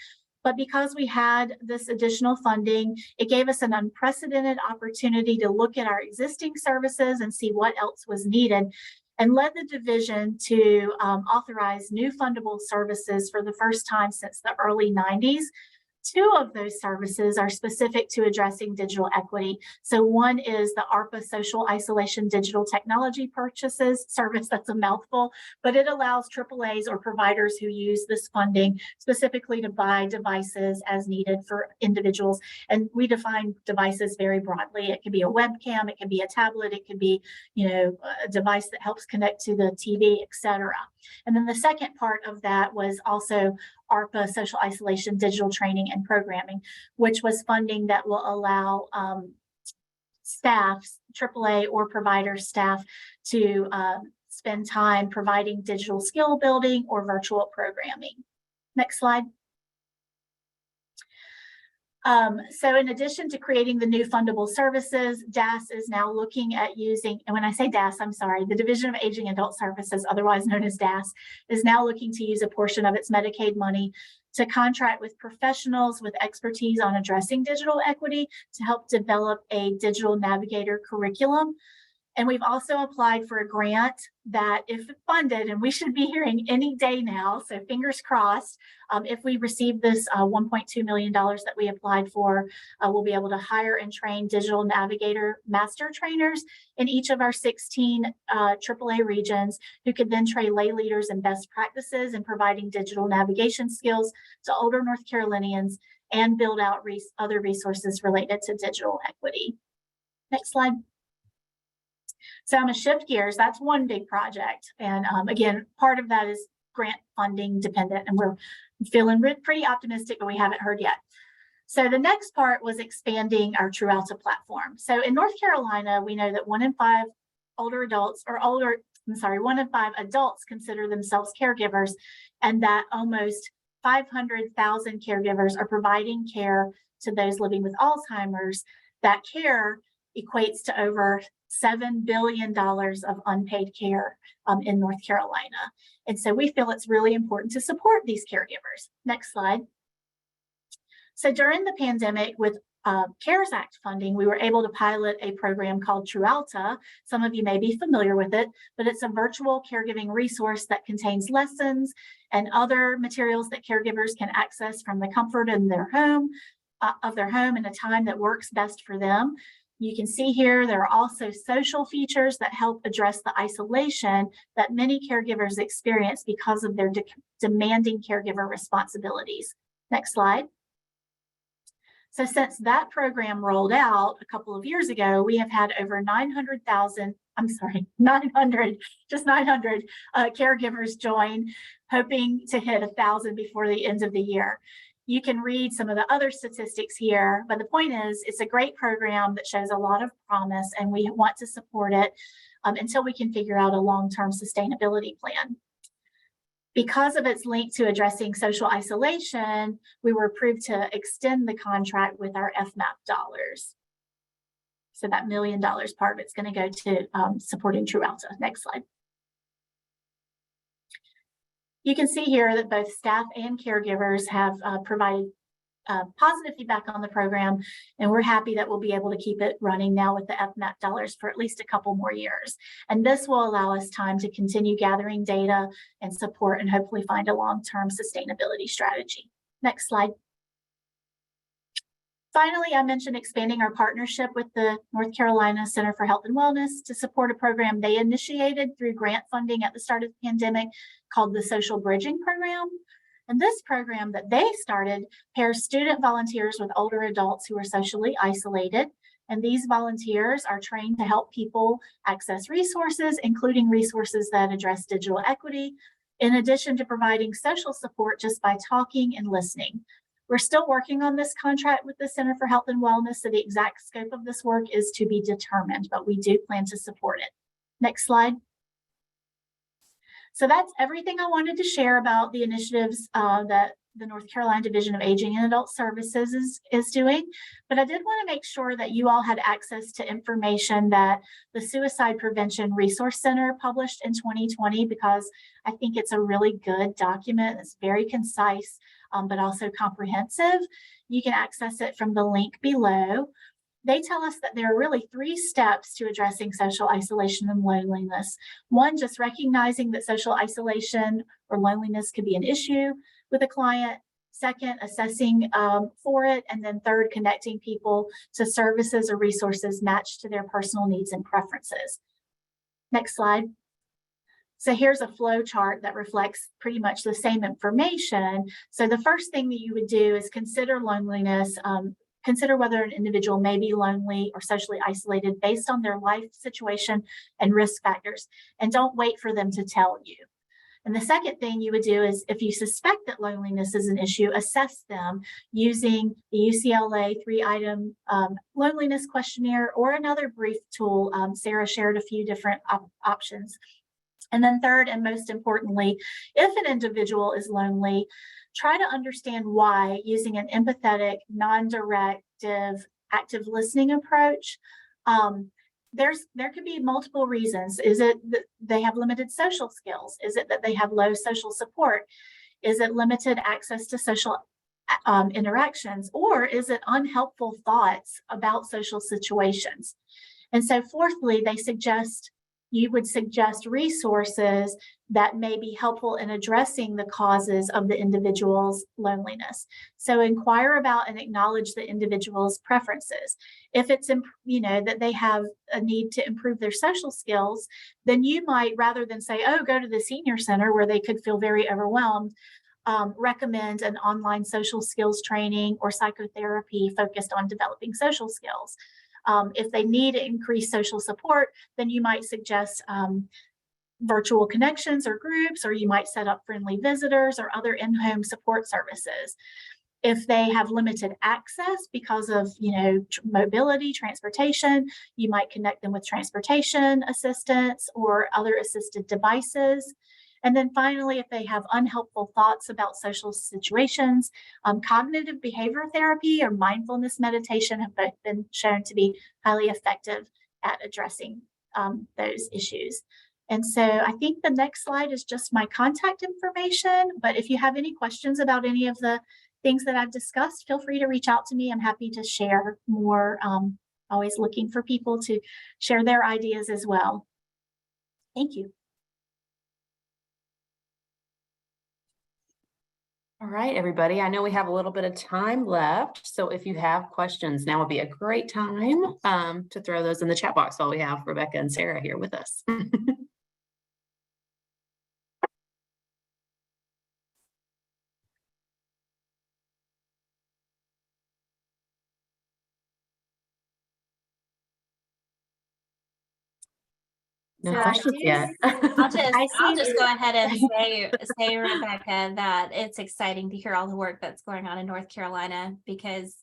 But because we had this additional funding, it gave us an unprecedented opportunity to look at our existing services and see what else was needed, and led the division to authorize new fundable services for the first time since the early 90s. Two of those services are specific to addressing digital equity. So one is the ARPA Social Isolation Digital Technology Purchases Service. That's a mouthful, but it allows AAAs or providers who use this funding specifically to buy devices as needed for individuals. And we define devices very broadly. It could be a webcam, it could be a tablet, it could be, a device that helps connect to the TV, etc. And then the second part of that was also ARPA Social Isolation Digital Training and Programming, which was funding that will allow staff, AAA or provider staff, to spend time providing digital skill building or virtual programming. Next slide. So in addition to creating the new fundable services, DAS is now looking at using, and when I say DAS, I'm sorry, the Division of Aging Adult Services, otherwise known as DAS, is now looking to use a portion of its Medicaid money to contract with professionals with expertise on addressing digital equity to help develop a digital navigator curriculum. And we've also applied for a grant that, if funded, and we should be hearing any day now, so fingers crossed, if we receive this $1.2 million that we applied for, we'll be able to hire and train digital navigator master trainers in each of our 16 AAA regions, who could then train lay leaders in best practices in providing digital navigation skills to older North Carolinians and build out other resources related to digital equity. Next slide. So I'm going to shift gears. That's one big project. And again, part of that is grant funding dependent, and we're feeling pretty optimistic, but we haven't heard yet. So the next part was expanding our True Alta platform. So in North Carolina, we know that 1 in 5 adults consider themselves caregivers, and that almost 500,000 caregivers are providing care to those living with Alzheimer's. That care equates to over $7 billion of unpaid care in North Carolina. And so we feel it's really important to support these caregivers. Next slide. So during the pandemic, with CARES Act funding, we were able to pilot a program called True Alta. Some of you may be familiar with it, but it's a virtual caregiving resource that contains lessons and other materials that caregivers can access from the comfort in their home, in a time that works best for them. You can see here, there are also social features that help address the isolation that many caregivers experience because of their demanding caregiver responsibilities. Next slide. So since that program rolled out a couple of years ago, we have had over 900 caregivers join, hoping to hit 1,000 before the end of the year. You can read some of the other statistics here, but the point is, it's a great program that shows a lot of promise, and we want to support it until we can figure out a long-term sustainability plan. Because of its link to addressing social isolation, we were approved to extend the contract with our FMAP dollars. So that $1 million part of it's going to go to supporting True Alta. Next slide. You can see here that both staff and caregivers have provided positive feedback on the program, and we're happy that we'll be able to keep it running now with the FMAP dollars for at least a couple more years. And this will allow us time to continue gathering data and support, and hopefully find a long-term sustainability strategy. Next slide. Finally, I mentioned expanding our partnership with the North Carolina Center for Health and Wellness to support a program they initiated through grant funding at the start of the pandemic called the Social Bridging Program. And this program that they started pairs student volunteers with older adults who are socially isolated. And these volunteers are trained to help people access resources, including resources that address digital equity, in addition to providing social support just by talking and listening. We're still working on this contract with the Center for Health and Wellness, so the exact scope of this work is to be determined, but we do plan to support it. Next slide. So that's everything I wanted to share about the initiatives that the North Carolina Division of Aging and Adult Services is doing. But I did want to make sure that you all had access to information that the Suicide Prevention Resource Center published in 2020, because I think it's a really good document. It's very concise. but also comprehensive. You can access it from the link below. They tell us that there are really 3 steps to addressing social isolation and loneliness. One, just recognizing that social isolation or loneliness could be an issue with a client. Second, assessing for it. And then third, connecting people to services or resources matched to their personal needs and preferences. Next slide. So here's a flow chart that reflects pretty much the same information. So the first thing that you would do is consider loneliness. Consider whether an individual may be lonely or socially isolated based on their life situation and risk factors. And don't wait for them to tell you. And the second thing you would do is, if you suspect that loneliness is an issue, assess them using the UCLA 3-item loneliness questionnaire or another brief tool. Sara shared a few different options. And then third, and most importantly, if an individual is lonely, try to understand why using an empathetic, non-directive, active listening approach. There could be multiple reasons. Is it that they have limited social skills? Is it that they have low social support? Is it limited access to social interactions? Or is it unhelpful thoughts about social situations? And so fourthly, you would suggest resources that may be helpful in addressing the causes of the individual's loneliness. So inquire about and acknowledge the individual's preferences. If it's, that they have a need to improve their social skills, then you might, rather than say, oh, go to the senior center where they could feel very overwhelmed, recommend an online social skills training or psychotherapy focused on developing social skills. If they need increased social support, then you might suggest virtual connections or groups, or you might set up friendly visitors or other in-home support services. If they have limited access because of, mobility, transportation, you might connect them with transportation assistance or other assisted devices. And then finally, if they have unhelpful thoughts about social situations, cognitive behavior therapy or mindfulness meditation have both been shown to be highly effective at addressing those issues. And so I think the next slide is just my contact information. But if you have any questions about any of the things that I've discussed, feel free to reach out to me. I'm happy to share more. Always looking for people to share their ideas as well. Thank you.
All right, everybody. I know we have a little bit of time left. So if you have questions, now would be a great time to throw those in the chat box while we have Rebecca and Sara here with us. No
So
questions yet.
I'll just go ahead and say, Rebecca, that it's exciting to hear all the work that's going on in North Carolina, because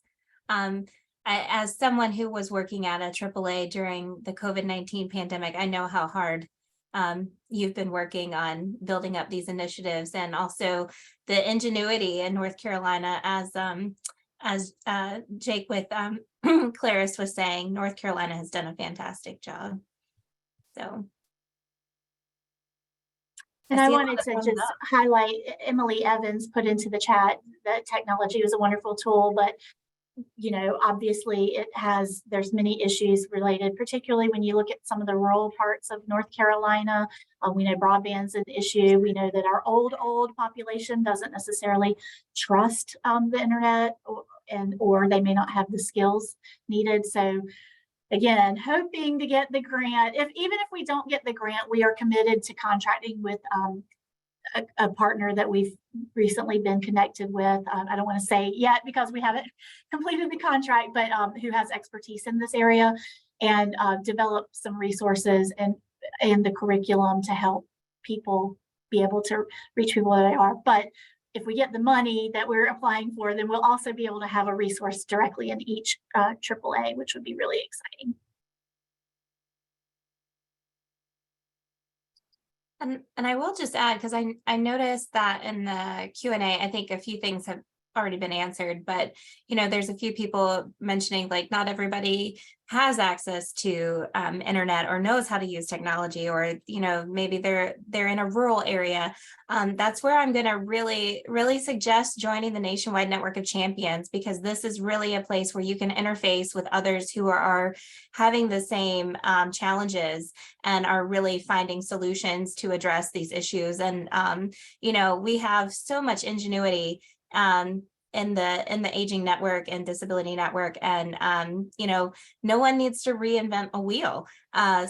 as someone who was working at a AAA during the COVID-19 pandemic, I know how hard you've been working on building up these initiatives, and also the ingenuity in North Carolina, as Jake with Claris was saying, North Carolina has done a fantastic job. So.
And I wanted to just highlight Emily Evans put into the chat that technology was a wonderful tool, but obviously there's many issues related, particularly when you look at some of the rural parts of North Carolina. We know broadband's an issue. We know that our old population doesn't necessarily trust the internet, or they may not have the skills needed. So again, hoping to get the grant. Even if we don't get the grant, we are committed to contracting with a partner that we've recently been connected with. I don't want to say yet because we haven't completed the contract, but who has expertise in this area, and develop some resources and the curriculum to help people be able to reach people where they are. But if we get the money that we're applying for, then we'll also be able to have a resource directly in each AAA, which would be really exciting.
And I will just add, because I noticed that in the Q&A, I think a few things already been answered, but there's a few people mentioning like not everybody has access to internet or knows how to use technology, or maybe they're in a rural area. That's where I'm going to really suggest joining the Nationwide Network of Champions, because this is really a place where you can interface with others who are having the same challenges and are really finding solutions to address these issues. And we have so much ingenuity in the aging network and disability network, and no one needs to reinvent a wheel.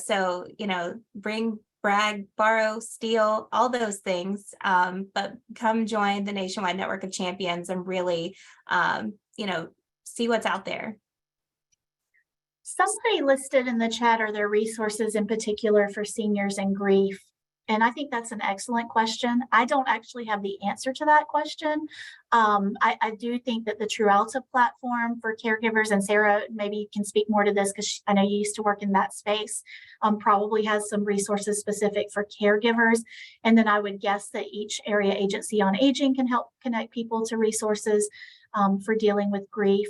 So bring, brag, borrow, steal, all those things, but come join the Nationwide Network of Champions and really see what's out there.
Somebody listed in the chat, are there resources in particular for seniors and grief? And I think that's an excellent question. I don't actually have the answer to that question. I do think that the TruAlta platform for caregivers, and Sara maybe can speak more to this because I know you used to work in that space, probably has some resources specific for caregivers. And then I would guess that each area agency on aging can help connect people to resources for dealing with grief.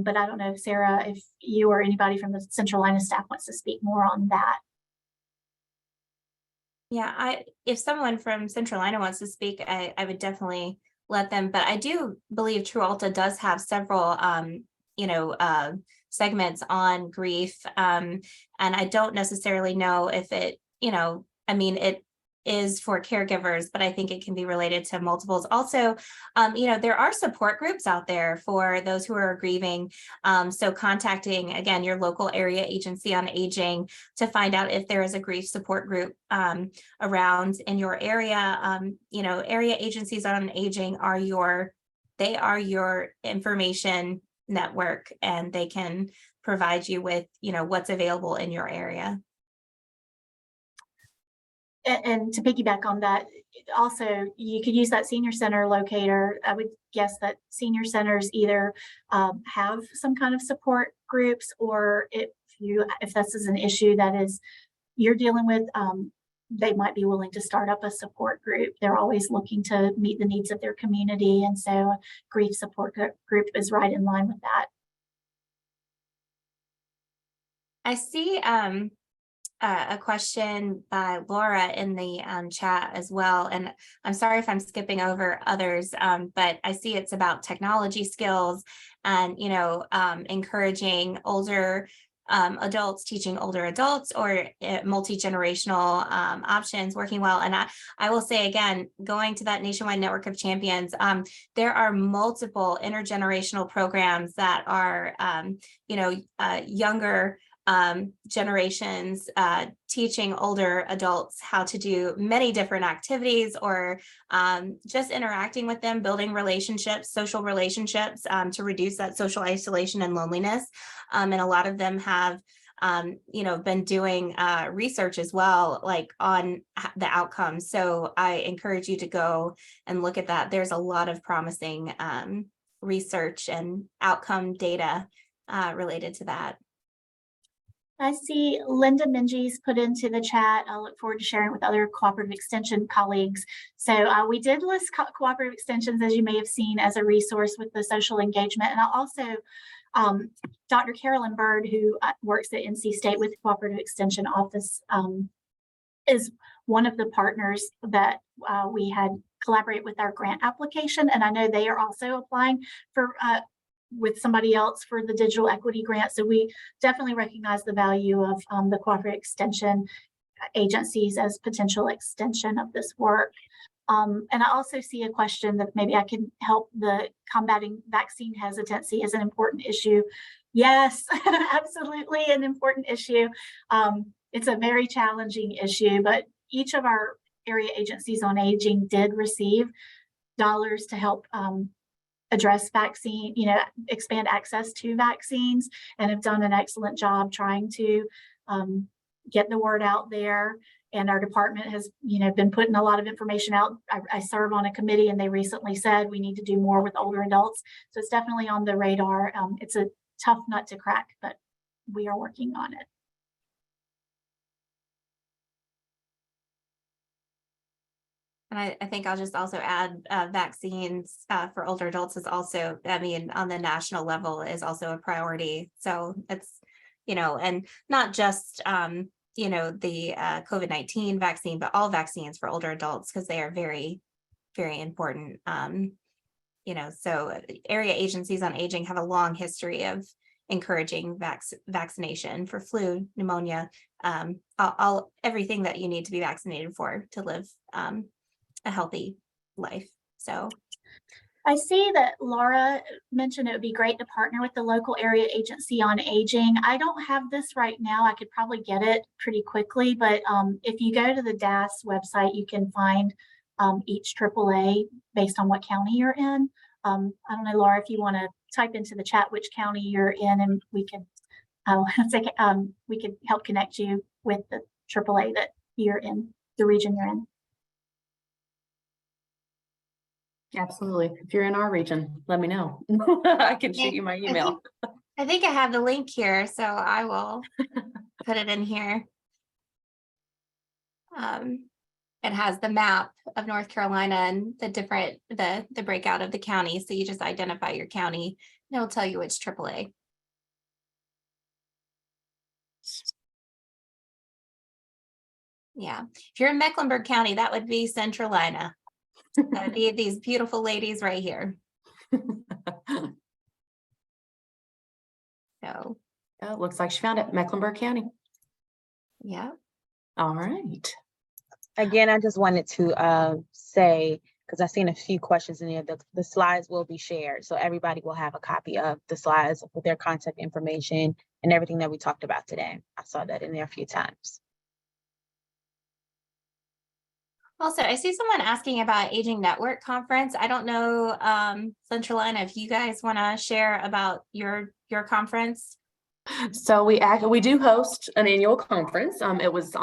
But I don't know, Sara, if you or anybody from the Central Line of staff wants to speak more on that.
Yeah, if someone from Central Line wants to speak, I would definitely let them. But I do believe TruAlta does have several, segments on grief. And I don't necessarily know if it, it is for caregivers, but I think it can be related to multiples. Also, there are support groups out there for those who are grieving. So contacting, again, your local area agency on aging to find out if there is a grief support group around in your area. Area agencies on aging are your information network, and they can provide you with, what's available in your area.
And to piggyback on that, also, you could use that senior center locator. I would guess that senior centers either have some kind of support groups, or if this is an issue that is you're dealing with, they might be willing to start up a support group. They're always looking to meet the needs of their community. And so a grief support group is right in line with that.
I see a question by Laura in the chat as well. And I'm sorry if I'm skipping over others, but I see it's about technology skills and, encouraging older adults, teaching older adults, or multi-generational options working well. And I will say again, going to that Nationwide Network of Champions, there are multiple intergenerational programs that are, younger generations teaching older adults how to do many different activities, or just interacting with them, building relationships, social relationships, to reduce that social isolation and loneliness. And a lot of them have been doing research as well, like on the outcomes. So I encourage you to go and look at that. There's a lot of promising research and outcome data related to that.
I see Linda Minges put into the chat. I look forward to sharing with other cooperative extension colleagues. So we did list cooperative extensions, as you may have seen, as a resource with the social engagement. And I'll also, Dr. Carolyn Bird, who works at NC State with the Cooperative Extension Office, is one of the partners that we had collaborate with our grant application. And I know they are also applying for with somebody else for the digital equity grant. So we definitely recognize the value of the cooperative extension agencies as potential extension of this work. And I also see a question that maybe I can help. The combating vaccine hesitancy is an important issue. Yes, absolutely an important issue. It's a very challenging issue, but each of our area agencies on aging did receive dollars to help address vaccine, expand access to vaccines, and have done an excellent job trying to get the word out there. And our department has, been putting a lot of information out. I serve on a committee, and they recently said we need to do more with older adults. So it's definitely on the radar. It's a tough nut to crack, but we are working on it.
And I think I'll just also add vaccines for older adults is also, I mean, on the national level is also a priority. So it's, and not just, the COVID-19 vaccine, but all vaccines for older adults, because they are very, very important. So area agencies on aging have a long history of encouraging vaccination for flu, pneumonia, everything that you need to be vaccinated for to live a healthy life. So
I see that Laura mentioned it would be great to partner with the local area agency on aging. I don't have this right now. I could probably get it pretty quickly, but if you go to the DAS website, you can find each AAA based on what county you're in. I don't know, Laura, if you want to type into the chat which county you're in, and we could we could help connect you with the AAA that you're in, the region you're in.
Absolutely. If you're in our region, let me know. I can shoot you my email.
I think I have the link here, so I will put it in here. It has the map of North Carolina and the breakout of the county. So you just identify your county and it'll tell you which AAA. Yeah, if you're in Mecklenburg County, that would be Centralina. That would be these beautiful ladies right here. So
it looks like she found it, Mecklenburg County.
Yeah.
All right.
Again, I just wanted to say, because I've seen a few questions in there, the slides will be shared. So everybody will have a copy of the slides with their contact information and everything that we talked about today. I saw that in there a few times.
Also, I see someone asking about Aging Network Conference. I don't know, Centralina, if you guys want to share about your conference.
So we do host an annual conference. It was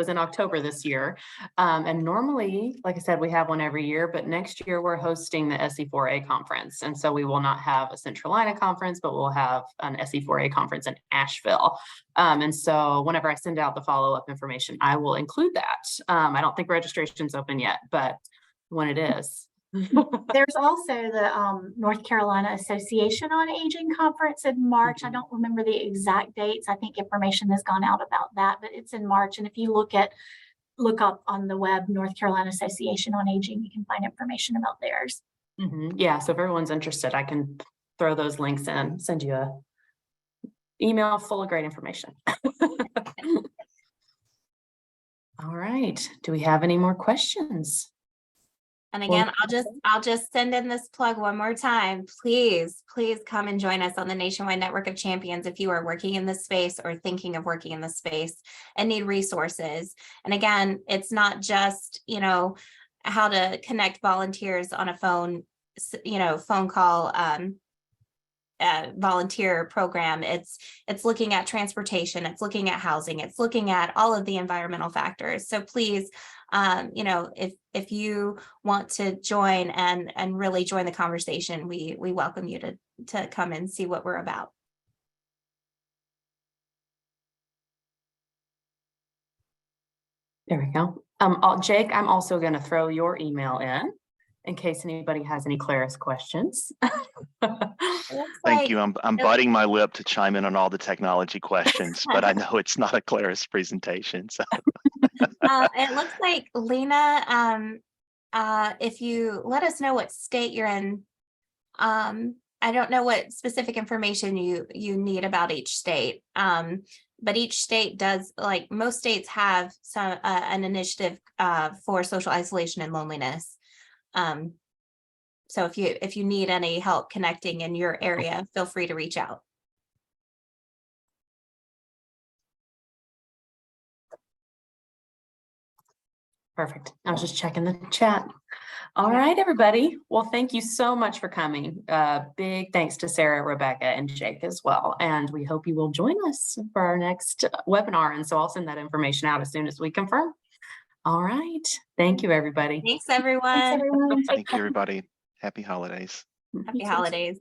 in October this year. And normally, like I said, we have one every year, but next year we're hosting the SE4A conference. And so we will not have a Centralina conference, but we'll have an SE4A conference in Asheville. And so whenever I send out the follow-up information, I will include that. I don't think registration's open yet, but when it is.
There's also the North Carolina Association on Aging conference in March. I don't remember the exact dates. I think information has gone out about that, but it's in March. And if you look up on the web, North Carolina Association on Aging, you can find information about theirs.
Yeah, so if everyone's interested, I can throw those links in, send you a email full of great information. All right. Do we have any more questions?
And again, I'll just send in this plug one more time. Please come and join us on the Nationwide Network of Champions if you are working in this space or thinking of working in this space and need resources. And again, it's not just, how to connect volunteers on a phone call, volunteer program. It's looking at transportation, it's looking at housing, it's looking at all of the environmental factors. So please, if you want to join and really join the conversation, we welcome you to come and see what we're about.
There we go. Jake, I'm also going to throw your email in case anybody has any Claris questions.
Thank you. I'm biting my lip to chime in on all the technology questions, but I know it's not a Claris presentation. So
it looks like Lena, if you let us know what state you're in, I don't know what specific information you need about each state, but each state does, like most states have some an initiative for social isolation and loneliness. So if you need any help connecting in your area, feel free to reach out.
Perfect. I was just checking the chat. All right, everybody. Well, thank you so much for coming. Big thanks to Sarah, Rebecca, and Jake as well. And we hope you will join us for our next webinar. And so I'll send that information out as soon as we confirm. All right. Thank you, everybody.
Thanks, everyone.
Thanks, everyone.
thank you, everybody. Happy holidays.
Happy holidays.